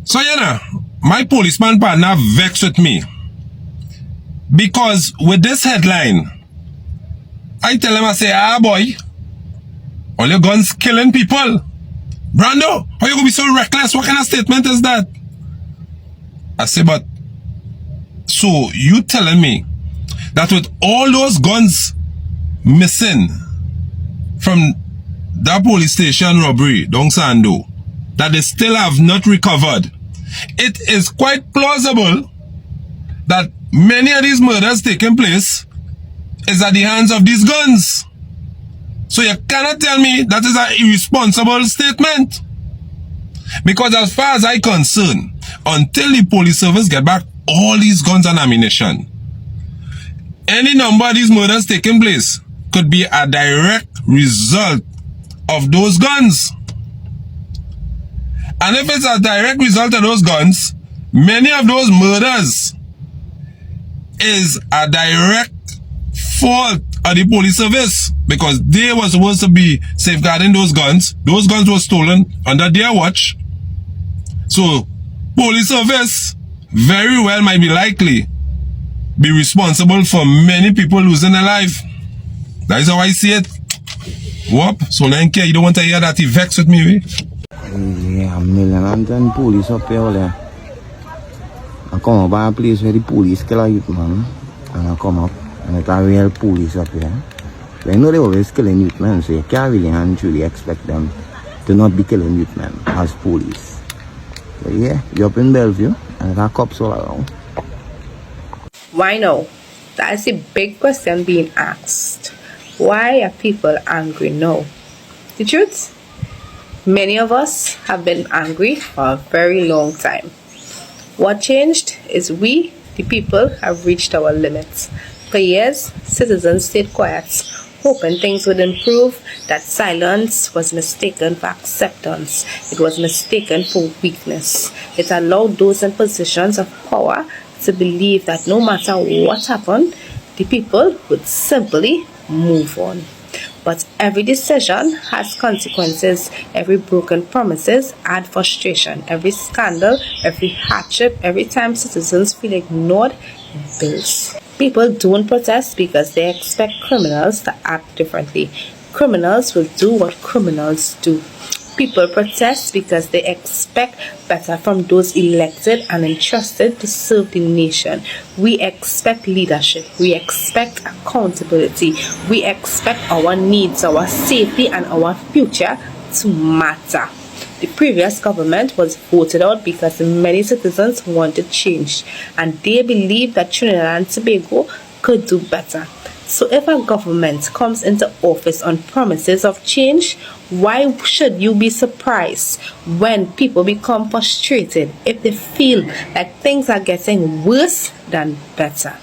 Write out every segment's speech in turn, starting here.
So, you know, my policeman partner vexed with me. Because with this headline, I tell him, I say, boy, all your guns killing people. Brando, how you gonna be so reckless? What kind of statement is that? I say, but, so you telling me that with all those guns missing from that police station robbery, Dong Sando, that they still have not recovered, it is quite plausible that many of these murders taking place is at the hands of these guns. So you cannot tell me that is an irresponsible statement. Because as far as I'm concerned, until the police service get back all these guns and ammunition, any number of these murders taking place could be a direct result of those guns. And if it's a direct result of those guns, many of those murders is a direct fault of the police service, because they were supposed to be safeguarding those guns. Those guns were stolen under their watch. So, police service very well might be likely be responsible for many people losing their life. That is how I see it. Whoop, so then care, you don't want to hear that he vexed with me, Yeah, million police up here, there. I come up by a place where the police kill a youth, man. And I come up, and it's a real police up here. They know they always killing youth, man, so you can't really and truly expect them to not be killing youth, man, as police. So yeah, you're up in Bellevue, and there are cops all around. Why now? That is a big question being asked. Why are people angry now? The truth? Many of us have been angry for a very long time. What changed is we, the people, have reached our limits. For years, citizens stayed quiet, hoping things would improve. That silence was mistaken for acceptance. It was mistaken for weakness. It allowed those in positions of power to believe that no matter what happened, the people would simply move on. But every decision has consequences. Every broken promises add frustration. Every scandal, every hardship, every time citizens feel ignored, it builds. People don't protest because they expect criminals to act differently. Criminals will do what criminals do. People protest because they expect better from those elected and entrusted to serve the nation. We expect leadership. We expect accountability. We expect our needs, our safety, and our future to matter. The previous government was voted out because many citizens wanted change, and they believed that Trinidad and Tobago could do better. So if a government comes into office on promises of change, why should you be surprised when people become frustrated if they feel like things are getting worse than better?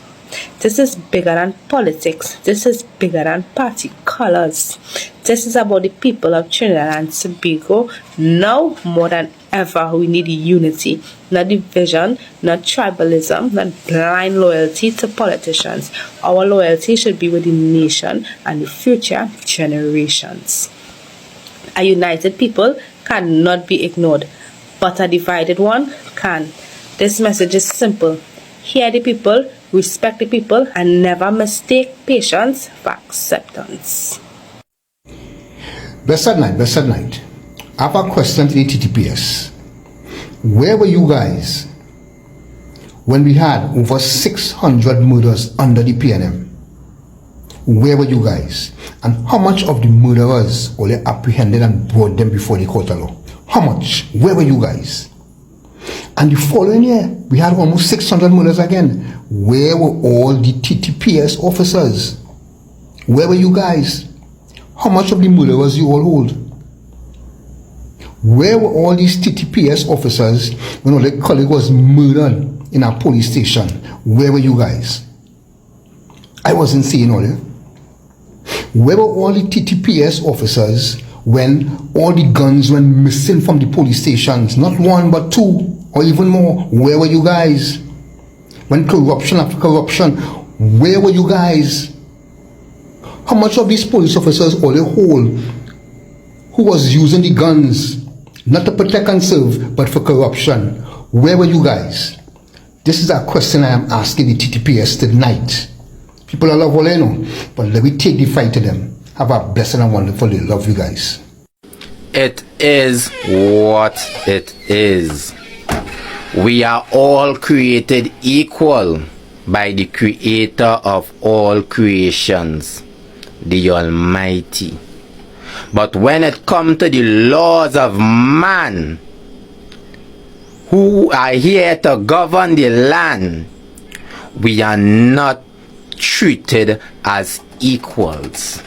This is bigger than politics. This is bigger than party colors. This is about the people of Trinidad and Tobago. Now more than ever, we need unity, not division, not tribalism, not blind loyalty to politicians. Our loyalty should be with the nation and the future generations. A united people cannot be ignored, but a divided one can. This message is simple. Hear the people, respect the people, and never mistake patience for acceptance. Blessed night. I have a question to the TTPS. Where were you guys when we had over 600 murders under the PNM? Where were you guys? And how much of the murderers were apprehended and brought them before the court of law? How much? Where were you guys? And the following year, we had almost 600 murders again. Where were all the TTPS officers? Where were you guys? How much of the murderers you all hold? Where were all these TTPS officers when their colleague was murdered in a police station? Where were you guys? I wasn't seeing all that. Where were all the TTPS officers when all the guns went missing from the police stations? Not one, but two, or even more. Where were you guys? When corruption after corruption, where were you guys? How much of these police officers all they hold who was using the guns not to protect and serve, but for corruption. Where were you guys? This is a question I am asking the TTPS tonight. People are love all I know, but let me take the fight to them. Have a blessed and wonderful day. Love you guys. It is what it is. We are all created equal by the creator of all creations, the Almighty. But when it comes to the laws of man, who are here to govern the land, we are not treated as equals.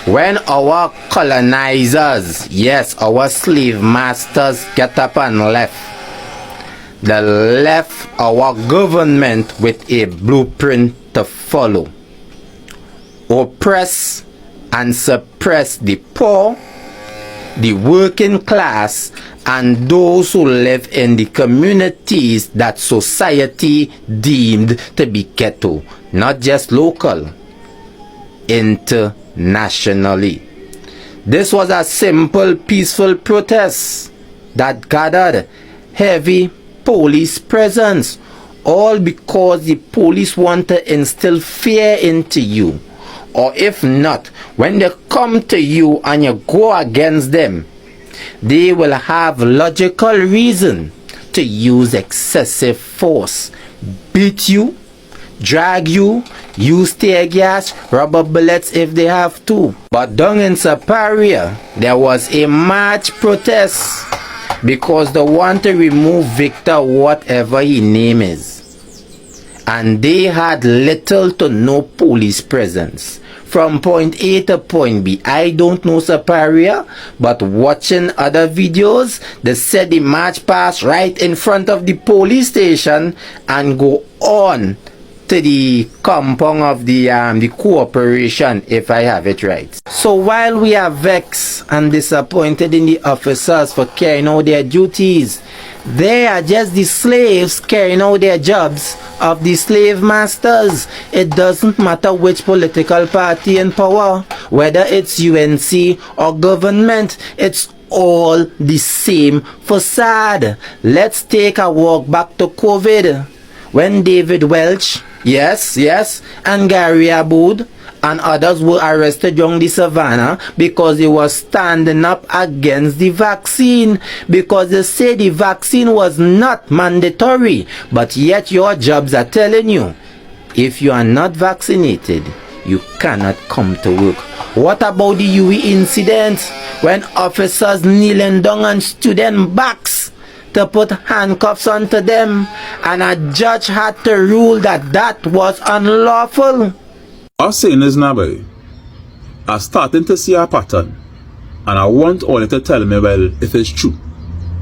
When our colonizers, yes, our slave masters get up and left, they left our government with a blueprint to follow. Oppress and suppress the poor, the working class, and those who live in the communities that society deemed to be ghetto, not just local, internationally. This was a simple, peaceful protest that gathered heavy police presence, all because the police want to instill fear into you. Or if not, when they come to you and you go against them, they will have logical reason to use excessive force, beat you, drag you, use tear gas, rubber bullets if they have to. But down in Superior, there was a march protest because they want to remove Victor whatever his name is. And they had little to no police presence. From point A to point B. I don't know Superior, but watching other videos, they said the march passed right in front of the police station and go on to the compound of the corporation, if I have it right. So while we are vexed and disappointed in the officers for carrying out their duties, they are just the slaves carrying out their jobs of the slave masters. It doesn't matter which political party in power, whether it's UNC or government, it's all the same facade. Let's take a walk back to COVID, when David Welch, yes, and Gary Aboud and others were arrested during the savannah because they were standing up against the vaccine, because they say the vaccine was not mandatory, but yet your jobs are telling you if you are not vaccinated, you cannot come to work. What about the UE incident when officers kneeling down on student backs to put handcuffs onto them, and a judge had to rule that that was unlawful? Our saying is now, boy, I'm starting to see a pattern, and I want all you to tell me, well, if it's true,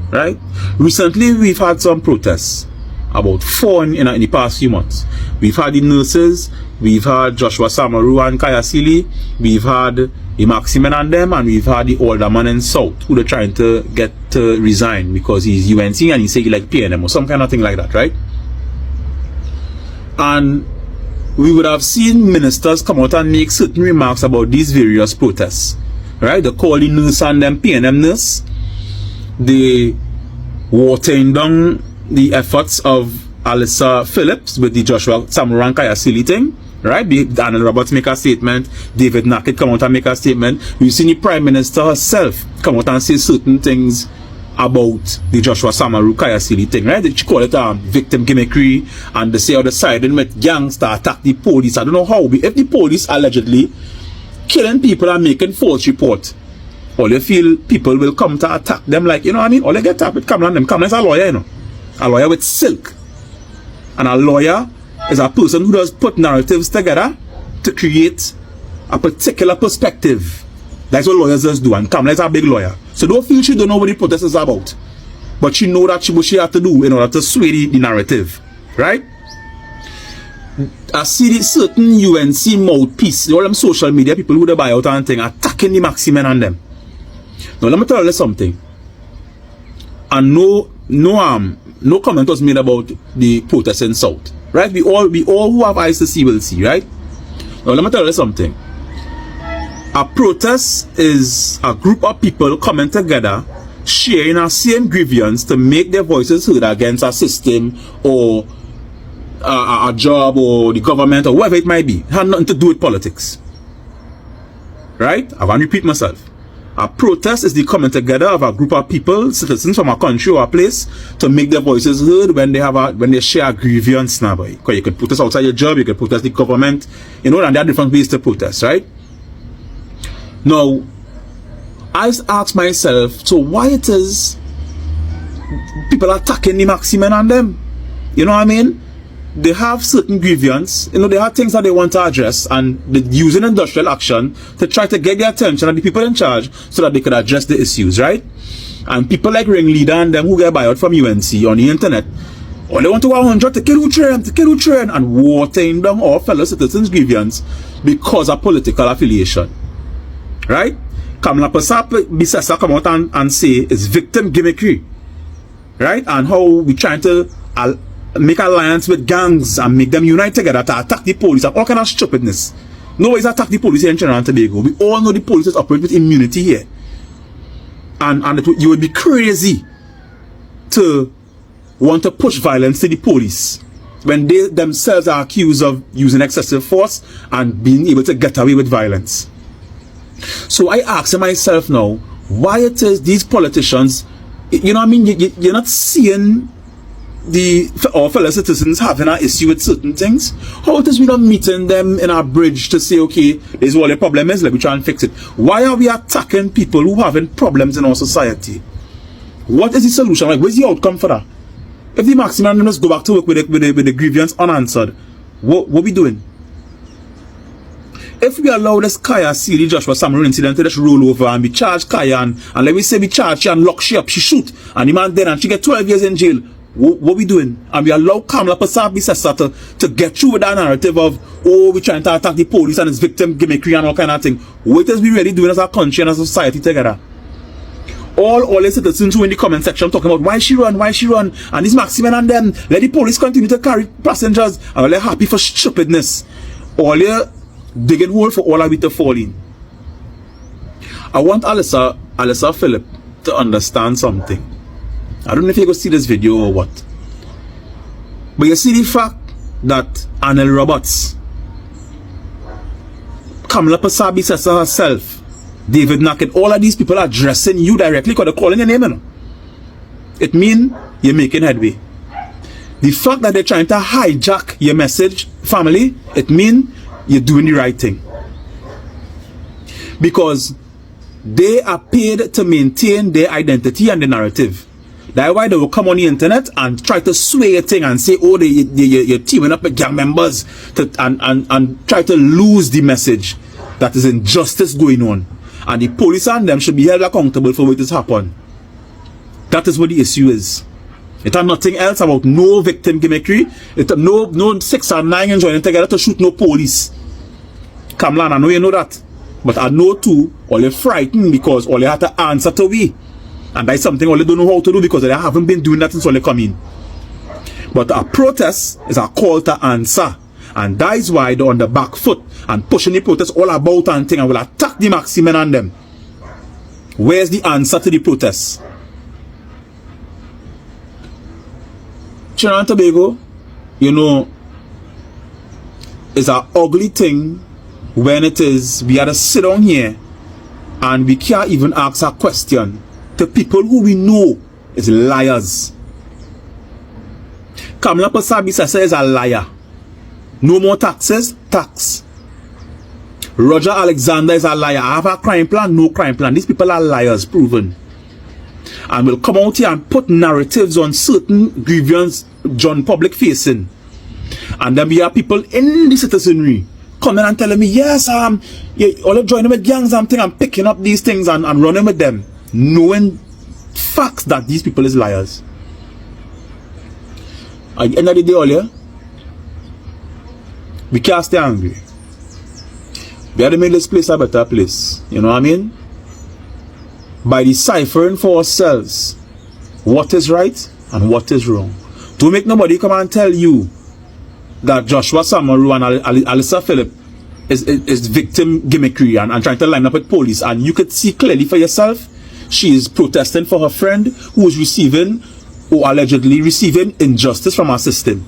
right? Recently, we've had some protests, about 4 in the past few months. We've had the nurses, we've had Joshua Samaroo and Kayasili, we've had the Maximin and them, and we've had the older man in South who are trying to get to resign because he's UNC and he say he like PNM or some kind of thing like that, right? And we would have seen ministers come out and make certain remarks about these various protests, right? They call the nurse and them PNM nurse. They watering down the efforts of Alyssa Phillips with the Joshua Samaroo and Kayasili thing, right? Daniel Roberts make a statement, David Nackett come out and make a statement. We've seen the Prime Minister herself come out and say certain things about the Joshua Samaroo Kayasili thing, right? She call it victim gimmickry, and they say on the side and with gangs to attack the police. I don't know how, if the police allegedly killing people and making false report, all you feel people will come to attack them, like, you know what I mean? All they get up with Kamlan, them Kamlan's a lawyer, you know, a lawyer with silk. And a lawyer is a person who does put narratives together to create a particular perspective. That's what lawyers just do, and Kamla is a big lawyer. So don't feel she don't know what the protest is about, but she know that what she have to do in order to sway the narrative, right? I see the certain UNC mouthpiece, all them social media people who they buy out and thing attacking the Maximen and them. Now let me tell you something. And no comment was made about the protest in South, right? We all who have eyes to see will see, right? Now let me tell you something. A protest is a group of people coming together sharing our same grievance to make their voices heard against a system or a job or the government or whatever it might be. It had nothing to do with politics. Right? I want to repeat myself. A protest is the coming together of a group of people, citizens from a country or a place, to make their voices heard when they share a grievance now, boy. Because you could protest outside your job, you could protest the government, you know, and there are different ways to protest, right? Now, I ask myself, so why it is people are attacking the Maximin on them? You know what I mean? They have certain grievance, you know, they have things that they want to address, and they're using industrial action to try to get the attention of the people in charge so that they could address the issues, right? And people like Ringleader and them who get buyout from UNC on the internet, or they want to go 100 to kill who train, and watering down our fellow citizens' grievance because of political affiliation, right? Kamla Pasap Bisesa come out and say it's victim gimmickry, right? And how we trying to make alliance with gangs and make them unite together to attack the police and all kind of stupidness. Nobody's attacked the police here in Trinidad and Tobago. We all know the police operate with immunity here. And you would be crazy to want to push violence to the police when they themselves are accused of using excessive force and being able to get away with violence. So I ask myself now, why it is these politicians, you know what I mean, you're not seeing our fellow citizens having an issue with certain things? How it is we not meeting them in our bridge to say, okay, this is what the problem is, let me try and fix it? Why are we attacking people who are having problems in our society? What is the solution? Like, where's the outcome for that? If the maximum just go back to work with the grievance unanswered, what we doing? If we allow this Kaya Sealy Joshua Samaroo incident to just roll over and we charge Kaya and let me say we charge her and lock she up, she shoot, and the man dead and she get 12 years in jail, what we doing? And we allow Kamla Pasab Bisesa to get through with that narrative of, oh, we trying to attack the police and it's victim gimmickry and all kind of thing. What is we really doing as a country and as a society together? All the citizens who in the comment section talking about why she run, and this Maximin and them, let the police continue to carry passengers, and they're happy for stupidness. All you digging hole for all of it to fall in. I want Alyssa Phillip to understand something. I don't know if you're going to see this video or what. But you see the fact that Anel Roberts, Kamla Pasabi Sessa herself, David Nackett, all of these people are addressing you directly because they're calling your name, you know? It means you're making headway. The fact that they're trying to hijack your message, family, it means you're doing the right thing. Because they are paid to maintain their identity and the narrative. That's why they will come on the internet and try to sway a thing and say, oh, you're teaming up with gang members and try to lose the message that is injustice going on. And the police and them should be held accountable for what has happened. That is what the issue is. It has nothing else about no victim gimmickry. It has no 6 or 9 joining together to shoot no police. Kamlan, I know you know that. But I know too, all you're frightened because all you have to answer to we. And that's something all they don't know how to do because they haven't been doing that since all they come in. But a protest is a call to answer. And that is why they're on the back foot and pushing the protest all about and thing and will attack the Maximin and them. Where's the answer to the protest? Trinidad and Tobago, you know, is an ugly thing when it is we had to sit down here and we can't even ask a question to people who we know is liars. Kamla Pasabi Sessa is a liar. No more taxes, tax. Roger Alexander is a liar. I have a crime plan, no crime plan. These people are liars, proven. And will come out here and put narratives on certain grievance John public facing. And then we have people in the citizenry coming and telling me, yes, all of joining with gangs, I'm picking up these things and running with them. Knowing facts that these people is liars. At the end of the day, all yeah, we can't stay angry. We have to make this place a better place. You know what I mean? By deciphering for ourselves what is right and what is wrong. Don't make nobody come and tell you that Joshua Samaroo and Alyssa Phillip is victim gimmickry and trying to line up with police. And you could see clearly for yourself, she is protesting for her friend who is receiving or allegedly receiving injustice from our system.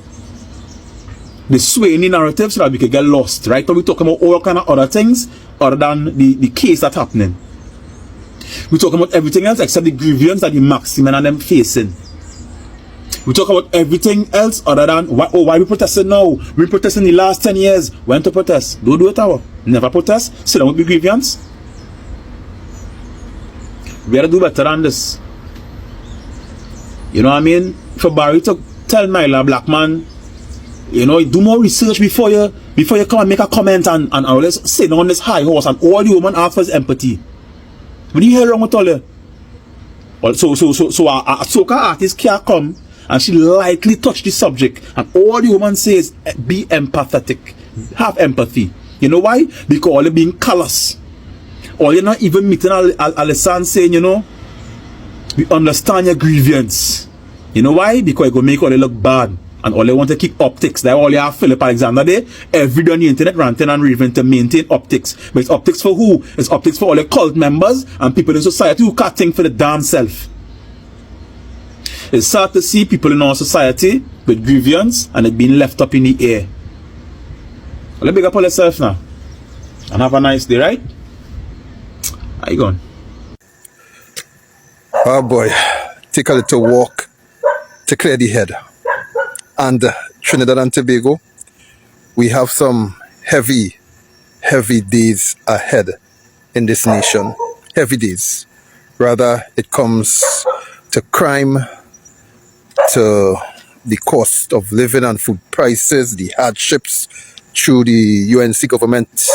They swaying the narrative so that we can get lost, right? But we're talking about all kind of other things other than the case that's happening. We're talking about everything else except the grievance that the Maximin and them facing. We talk about everything else other than why we protesting now? We protesting the last 10 years. When to protest? Don't do it our. Never protest. Sit down with the grievance. We gotta do better than this. You know what I mean? For Barry to tell Nyla Blackman, you know, do more research before you come and make a comment and let's sit on this high horse and all the woman ask for is empathy. What do you hear wrong with all you? So a soca artist can come and she lightly touch the subject and all the woman says be empathetic, have empathy. You know why? Because all you being callous. Or you're not even meeting Alessandro saying, you know, we understand your grievance. You know why? Because it go make all they look bad. And all they want to keep optics. That's all you have Philip Alexander there. Every day on the internet ranting and raving to maintain optics. But it's optics for who? It's optics for all the cult members and people in society who can't think for the damn self. It's sad to see people in our society with grievance and it being left up in the air. Well, let's big up on yourself now. And have a nice day, right? How you going? Oh boy, take a little walk to clear the head. And Trinidad and Tobago, we have some heavy days ahead in this nation. Heavy days. Rather, it comes to crime, to the cost of living and food prices, the hardships through the UNC government.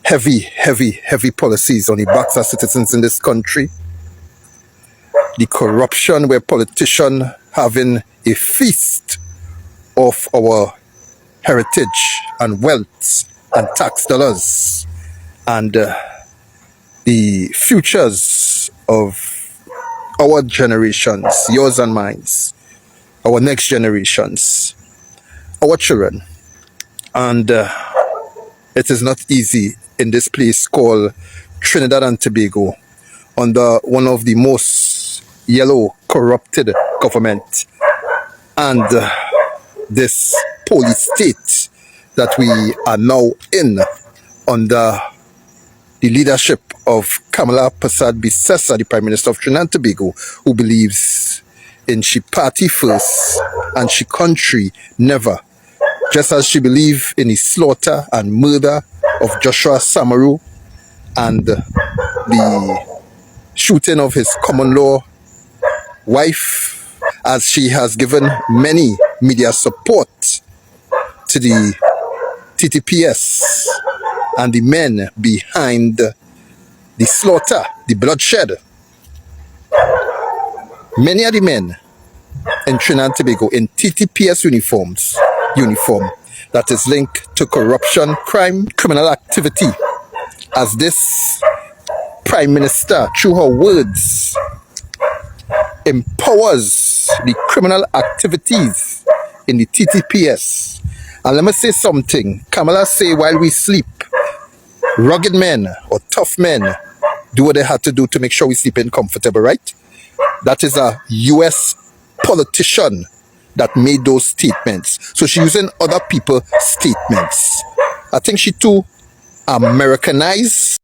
Heavy policies on the backs of citizens in this country. The corruption where politicians having a feast of our heritage and wealth and tax dollars and the futures of our generations, yours and mine, our next generations, our children. And it is not easy in this place called Trinidad and Tobago under one of the most yellow corrupted government and this police state that we are now in under the leadership of Kamala Persad Bissessa, the Prime Minister of Trinidad and Tobago, who believes in she party first and she country never. Just as she believes in the slaughter and murder of Joshua Samaroo and the shooting of his common law wife, as she has given many media support to the TTPS and the men behind the slaughter, the bloodshed. Many of the men in Trinidad and Tobago in TTPS uniform that is linked to corruption, crime, criminal activity, as this Prime Minister, through her words, empowers the criminal activities in the TTPS. And let me say something. Kamala say while we sleep, rugged men or tough men do what they had to do to make sure we sleep in comfortable, right? That is a US politician that made those statements. So she's using other people's statements. I think she too Americanized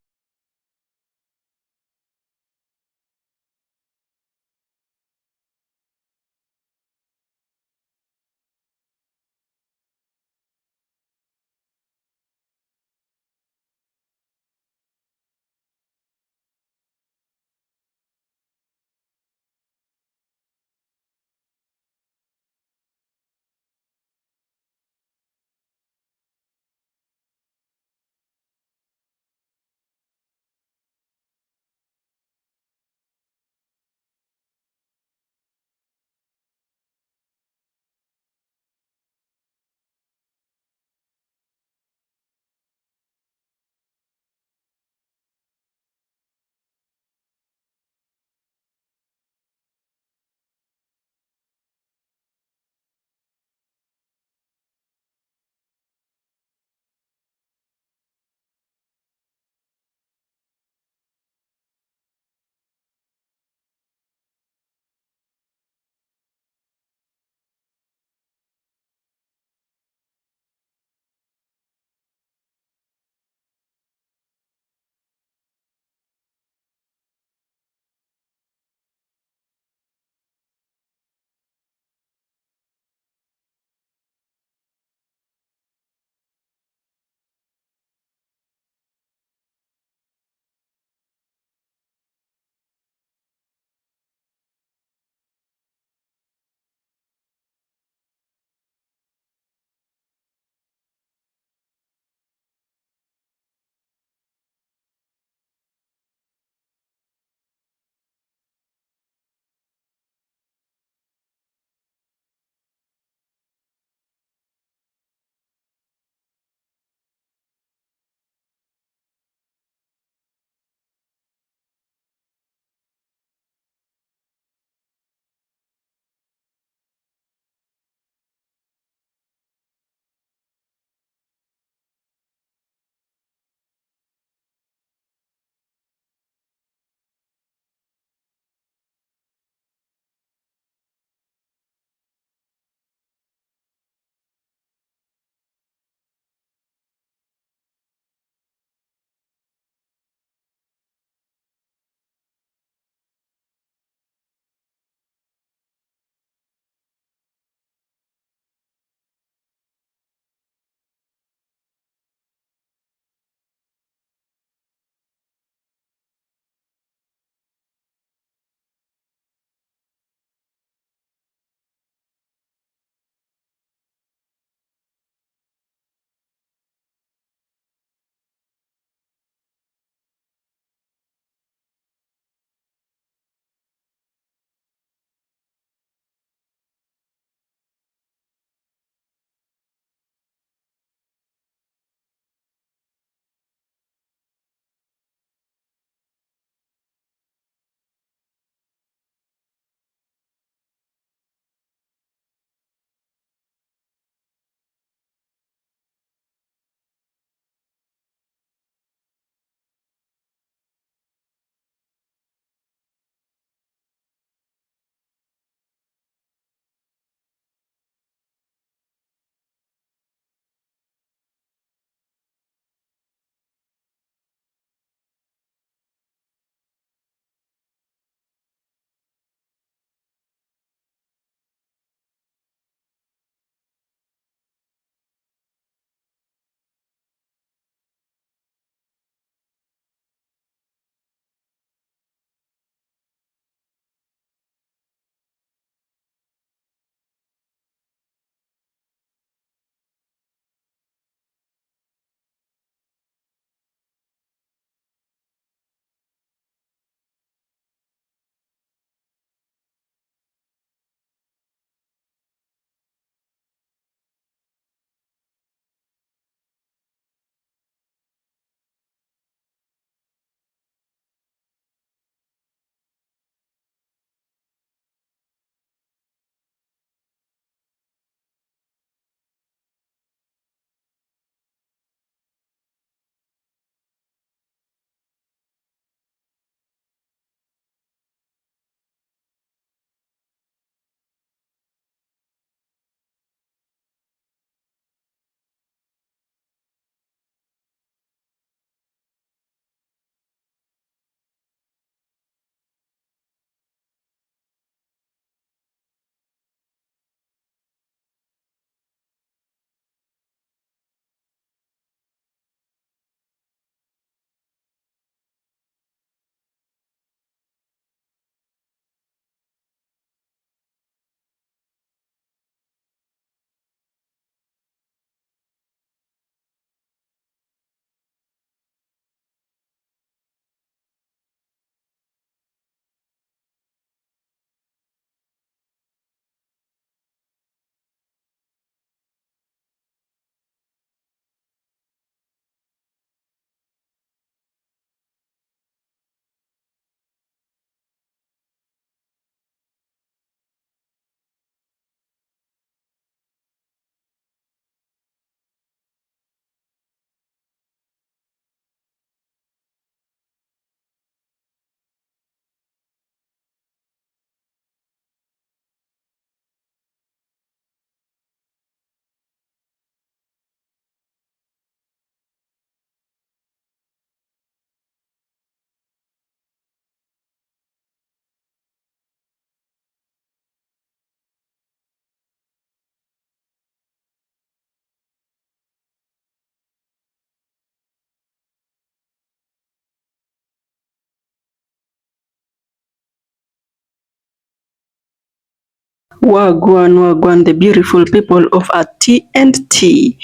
Wagwan, Wagwan, the beautiful people of our TNT.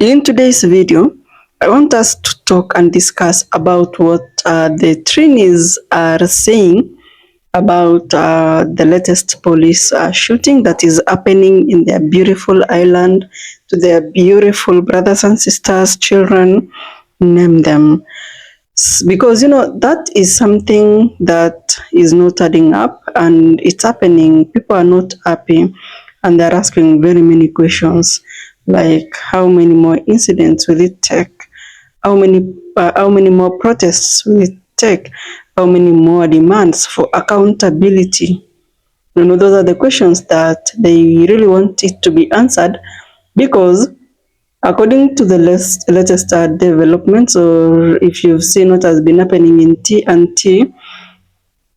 In today's video, I want us to talk and discuss about what the Trinis are saying about the latest police shooting that is happening in their beautiful island to their beautiful brothers and sisters, children, name them. Because that is something that is not adding up and it's happening. People are not happy and they're asking very many questions like how many more incidents will it take, how many more protests will it take, how many more demands for accountability. Those are the questions that they really want it to be answered, because according to the latest developments, or if you've seen what has been happening in T&T,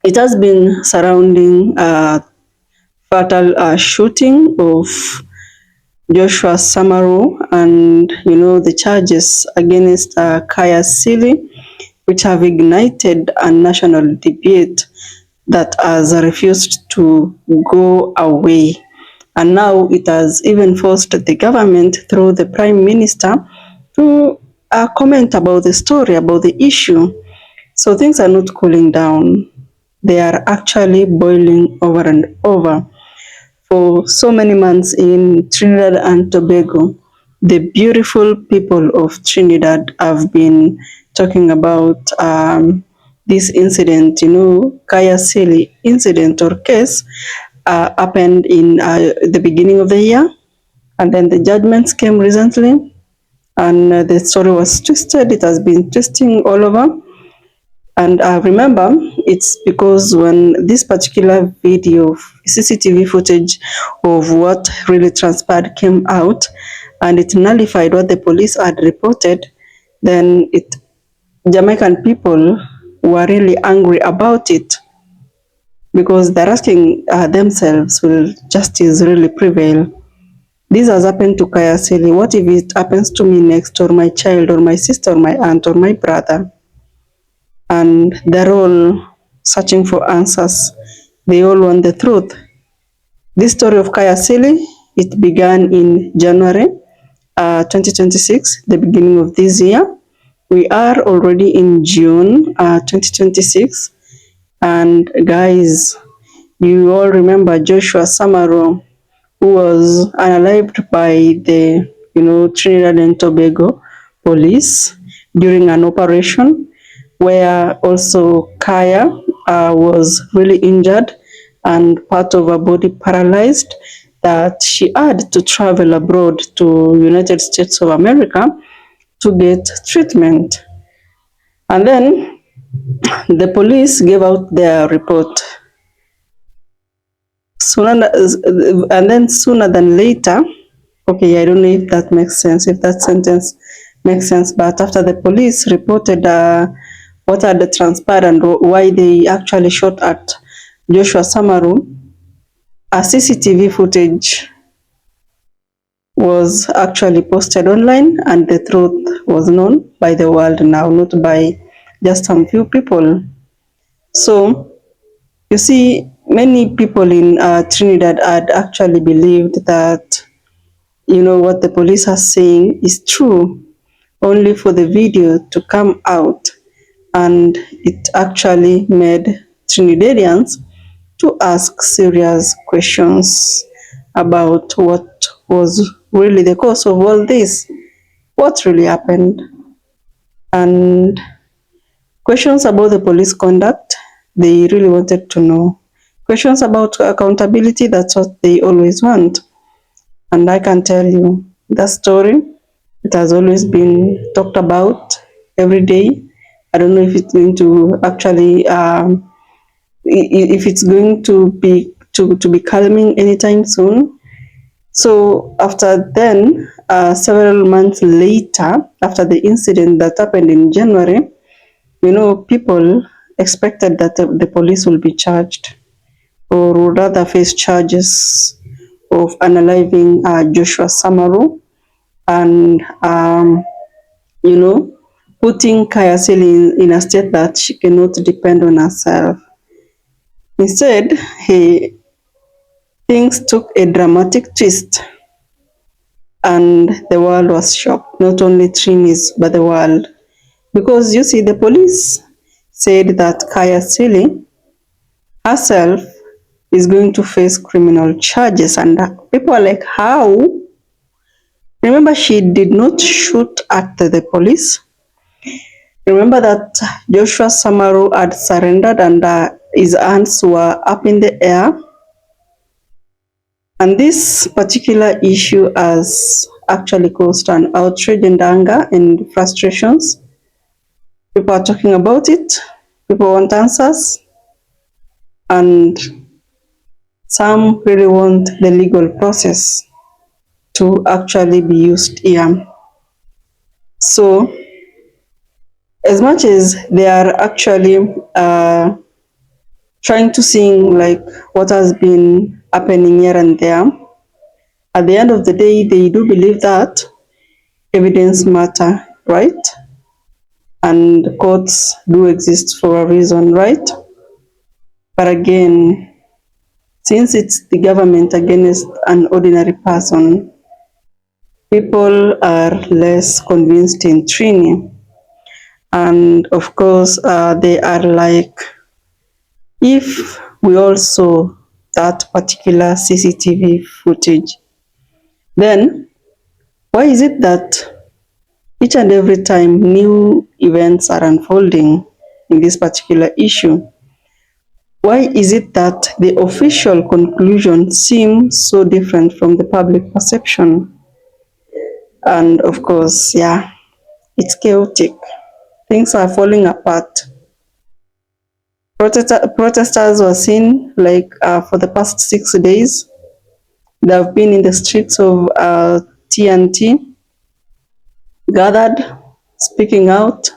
it has been surrounding fatal shooting of Joshua Samaroo and, the charges against Kaya Sili, which have ignited a national debate that has refused to go away. And now it has even forced the government through the Prime Minister to comment about the story, about the issue. So things are not cooling down. They are actually boiling over and over. For so many months in Trinidad and Tobago, the beautiful people of Trinidad have been talking about this incident, Kaya Sili incident or case happened in the beginning of the year, and then the judgments came recently, and the story was twisted. It has been twisting all over. And remember, it's because when this particular video, CCTV footage of what really transpired came out, and it nullified what the police had reported, then Jamaican people were really angry about it, because they're asking themselves, will justice really prevail? This has happened to Kaya Sili. What if it happens to me next, or my child, or my sister, or my aunt, or my brother? And they're all searching for answers. They all want the truth. This story of Kaya Sili, it began in January 2026, the beginning of this year. We are already in June 2026. And guys, you all remember Joshua Samaroo, who was unalived by the Trinidad and Tobago police during an operation, where also Kaya was really injured and part of her body paralyzed, that she had to travel abroad to United States of America to get treatment. And then the police gave out their report. Sooner than later, okay, I don't know if that makes sense, if that sentence makes sense, but after the police reported what had transpired and why they actually shot at Joshua Samaroo, a CCTV footage was actually posted online, and the truth was known by the world now, not by just some few people. So you see, many people in Trinidad had actually believed that, what the police are saying is true, only for the video to come out. And it actually made Trinidadians to ask serious questions about what was really the cause of all this, what really happened, and questions about the police conduct. They really wanted to know. Questions about accountability, that's what they always want. And I can tell you, that story, it has always been talked about every day. I don't know if it's going to actually, if it's going to be calming anytime soon. So after then, several months later, after the incident that happened in January, people expected that the police will be charged, or would rather face charges of unaliving Joshua Samaroo and, putting Kaya Sili in a state that she cannot depend on herself. Instead, things took a dramatic twist and the world was shocked, not only Trinis, but the world. Because you see, the police said that Kaya Sili herself is going to face criminal charges, and people are like, how? Remember, she did not shoot at the police. Remember that Joshua Samaroo had surrendered and his hands were up in the air. And this particular issue has actually caused an outrage and anger and frustrations. People are talking about it. People want answers. And some really want the legal process to actually be used here. So, as much as they are actually trying to see like what has been happening here and there, at the end of the day, they do believe that evidence matter, right? And courts do exist for a reason, right? But again, since it's the government against an ordinary person, people are less convinced in Trini. And of course, they are like, if we all saw that particular CCTV footage, then why is it that each and every time new events are unfolding in this particular issue, why is it that the official conclusion seems so different from the public perception? And of course, yeah, it's chaotic. Things are falling apart. Protesters were seen like for the past 6 days. They have been in the streets of TNT, gathered, speaking out.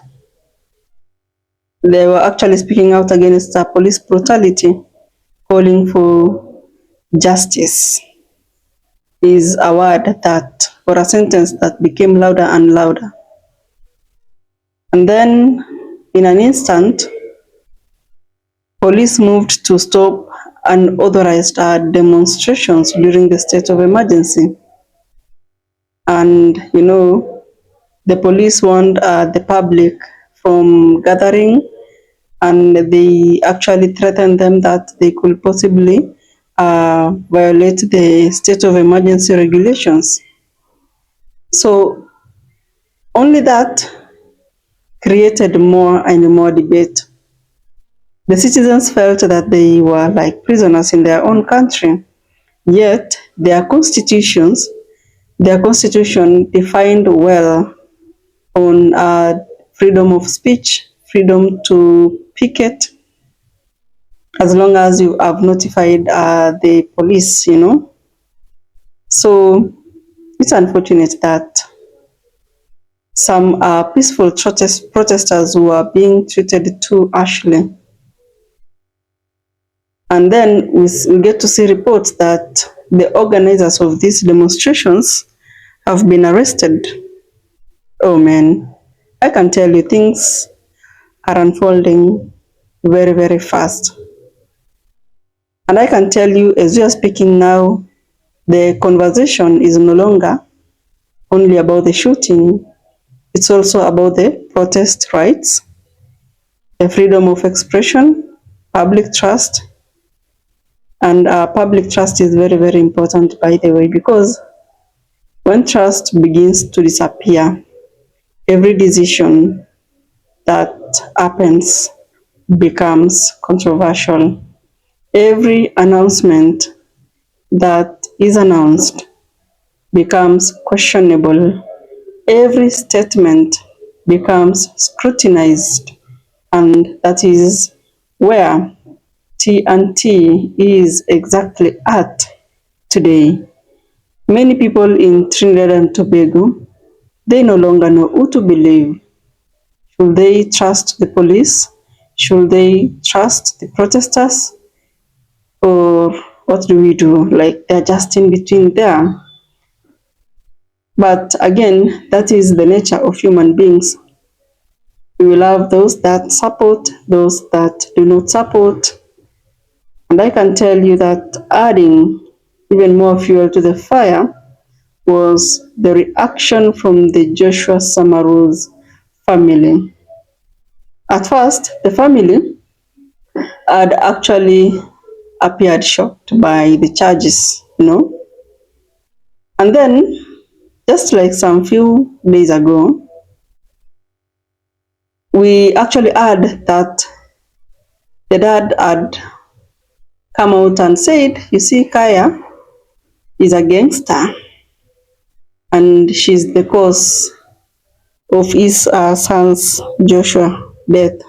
They were actually speaking out against police brutality, calling for justice. Is a word that, or a sentence that became louder and louder. And then, in an instant, police moved to stop unauthorized demonstrations during the state of emergency. And, you know, the police warned the public from gathering, and they actually threatened them that they could possibly violate the state of emergency regulations. So only that created more and more debate. The citizens felt that they were like prisoners in their own country, yet their constitution defined well on freedom of speech, freedom to picket, as long as you have notified the police, you know. So it's unfortunate that some peaceful protesters who are being treated too harshly. And then we get to see reports that the organizers of these demonstrations have been arrested. Oh man, I can tell you things are unfolding very, very fast. And I can tell you, as we are speaking now, the conversation is no longer only about the shooting. It's also about the protest rights, the freedom of expression, public trust. And public trust is very, very important, by the way, because when trust begins to disappear, every decision that happens becomes controversial. Every announcement that is announced becomes questionable. Every statement becomes scrutinized, and that is where TNT is exactly at today. Many people in Trinidad and Tobago, they no longer know who to believe. Should they trust the police? Should they trust the protesters? Or what do we do? Like, they're just in between there. But again, that is the nature of human beings. We will have those that support, those that do not support. And I can tell you that adding even more fuel to the fire was the reaction from the Joshua Samaroo's family. At first, the family had actually appeared shocked by the charges, And then, just like some few days ago, we actually heard that the dad had come out and said, you see, Kaya is a gangster and she's the cause of his son's Joshua death.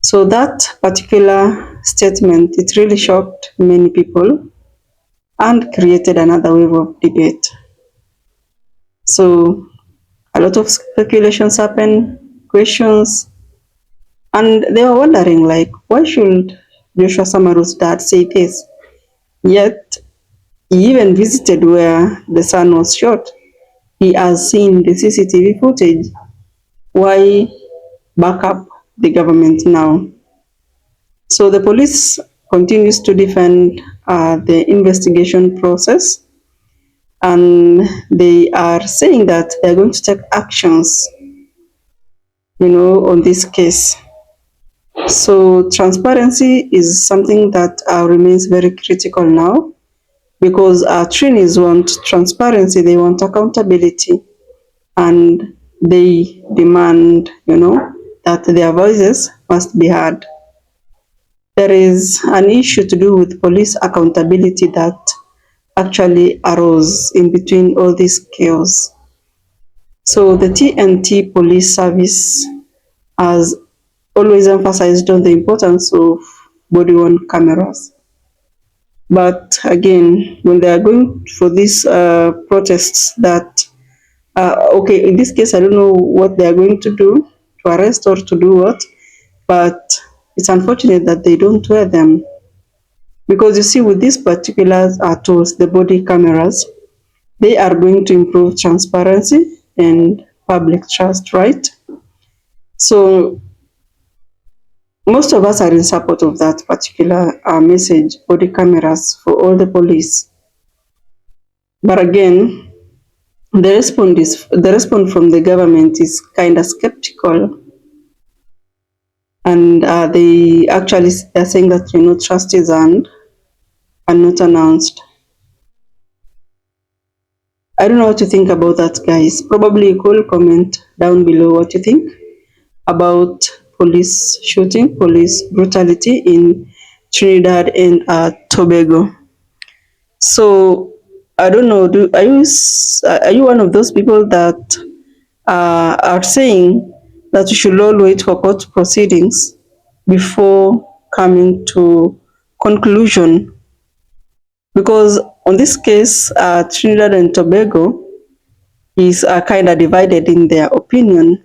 So that particular statement, it really shocked many people and created another wave of debate. So a lot of speculations happened, questions, and they were wondering, like, why should Joshua Samaroo's dad say this? Yet, he even visited where the son was shot. He has seen the CCTV footage. Why back up the government now? So the police continues to defend the investigation process, and they are saying that they're going to take actions, on this case. So transparency is something that remains very critical now, because Trinis want transparency, they want accountability, and they demand, that their voices must be heard. There is an issue to do with police accountability that actually arose in between all this chaos. So the TNT police service has always emphasized on the importance of body-worn cameras. But again, when they are going for these protests that, okay, in this case, I don't know what they are going to do, to arrest or to do what, but it's unfortunate that they don't wear them. Because you see, with these particular tools, the body cameras, they are going to improve transparency and public trust, right? So most of us are in support of that particular message, body cameras for all the police. But again, the response from the government is kind of skeptical, and they actually are saying that trust is earned and not announced. I don't know what you think about that, guys. Probably you could comment down below what you think about police shooting, police brutality in Trinidad and Tobago. So I don't know. Are you one of those people that are saying that you should all wait for court proceedings before coming to conclusion? Because on this case, Trinidad and Tobago is kind of divided in their opinion,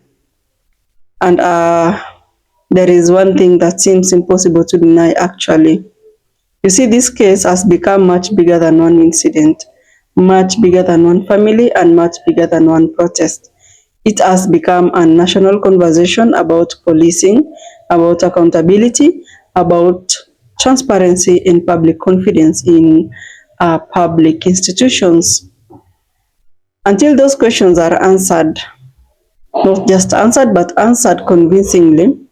and there is one thing that seems impossible to deny, actually. You see, this case has become much bigger than one incident, much bigger than one family, and much bigger than one protest. It has become a national conversation about policing, about accountability, about transparency and public confidence in public institutions. Until those questions are answered, not just answered, but answered convincingly,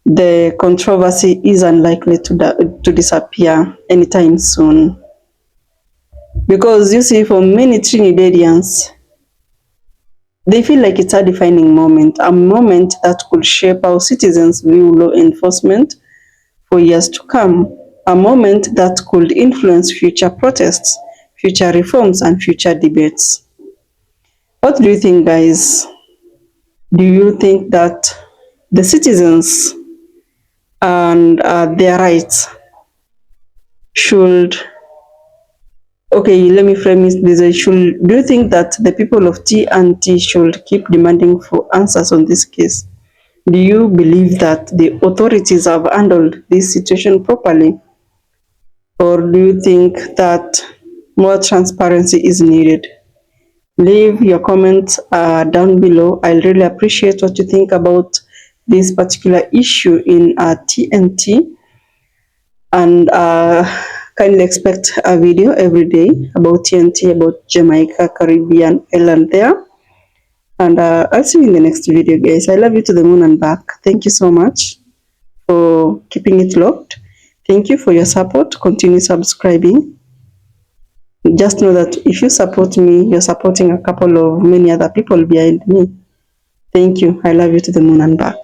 the controversy is unlikely to disappear anytime soon. Because you see, for many Trinidadians, they feel like it's a defining moment, a moment that could shape how citizens view law enforcement for years to come, a moment that could influence future protests, future reforms, and future debates. What do you think, guys? Do you think that the citizens and their rights should, okay, let me frame it this way, do you think that the people of TNT should keep demanding for answers on this case? Do you believe that the authorities have handled this situation properly? Or do you think that more transparency is needed? Leave your comments down below. I'll really appreciate what you think about this particular issue in TNT. And kindly expect a video every day about TNT, about Jamaica, Caribbean, island there. And I'll see you in the next video, guys. I love you to the moon and back. Thank you so much for keeping it locked. Thank you for your support. Continue subscribing. Just know that if you support me, you're supporting a couple of many other people behind me. Thank you. I love you to the moon and back.